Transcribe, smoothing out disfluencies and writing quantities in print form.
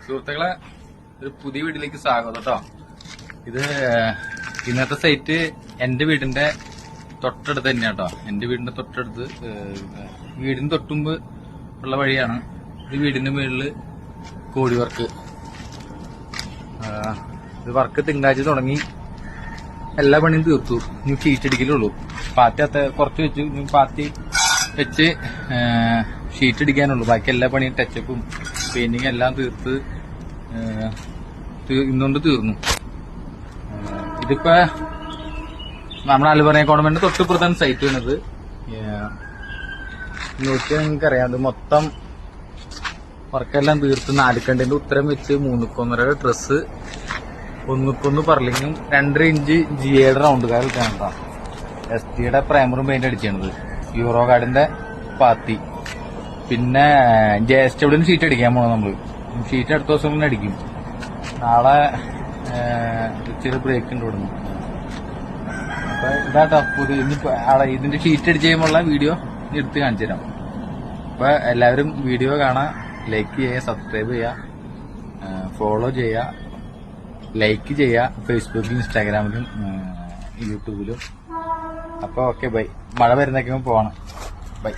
സുഹൃത്തുക്കളെ, ഒരു പുതിയ വീട്ടിലേക്ക് സ്വാഗതം കേട്ടോ. ഇത് ഇന്നത്തെ സൈറ്റ് എന്റെ വീടിന്റെ തൊട്ടടുത്ത് തന്നെയാണ് കേട്ടോ. എന്റെ വീടിന്റെ തൊട്ടടുത്ത്, വീടിന് തൊട്ടുമ്പ് ഉള്ള വഴിയാണ്. ഇത് വീടിന്റെ മുകളില് കോഴി വർക്ക്. ഇത് വർക്ക് തിങ്കളാഴ്ച തുടങ്ങി, എല്ലാ പണിയും തീർത്തു. ഇനി ഷീറ്റ് അടിക്കലുള്ളൂ. പാത്തി കുറച്ച് വെച്ചു, ഇനി പാത്തി വെച്ച് ഷീറ്റ് അടിക്കാനുള്ളൂ. ബാക്കി എല്ലാ പണിയും ടച്ചപ്പും പെയിന്റിങ് എല്ലാം തീർത്ത് ഇന്നുകൊണ്ട് തീർന്നു. ഇതിപ്പോ നമ്മുടെ അൽബർണ ഗവൺമെന്റ് തൊട്ടിപ്പുറത്താണ് സൈറ്റ് വരുന്നത്. നോക്കിയാൽ നിങ്ങൾക്ക് അറിയാം, അത് മൊത്തം വർക്കെല്ലാം തീർത്ത് 4 കണ്ടിന്റെ ഉത്തരം വെച്ച് 3.1 ഡ്രസ്സ്, 1.1 പർലിങ്ങും 2.5 ഇഞ്ച് ജിയുടെ റൗണ്ട് കാർ വെച്ചാണ്. STയുടെ പ്രൈമറും പെയിന്റ് അടിച്ചാണത്. യൂറോ കാർഡിന്റെ പാത്തി, പിന്നെ JSW ഷീറ്റ് അടിക്കാൻ പോകണം നമ്മള്. ഷീറ്റ് അടുത്ത ദിവസം തന്നെ അടിക്കും. നാളെ ചെറിയ ബ്രേക്ക് ഉണ്ട് ഇവിടുന്ന്. അപ്പൊ ഇതാട്ടോ പുതിയ ഇതിന്റെ ഷീറ്റ് അടിച്ച് കഴിയുമ്പോഴുള്ള വീഡിയോ എടുത്ത് കാണിച്ചു തരാം. അപ്പൊ എല്ലാവരും വീഡിയോ കാണാൻ, ലൈക്ക് ചെയ്യുക, സബ്സ്ക്രൈബ് ചെയ്യുക, ഫോളോ ചെയ്യുക, ലൈക്ക് ചെയ്യുക ഫേസ്ബുക്കിലും ഇൻസ്റ്റാഗ്രാമിലും യൂട്യൂബിലും. അപ്പൊ ഓക്കെ, ബൈ. മഴ വരുന്നേക്കും പോവാണ്. ബൈ.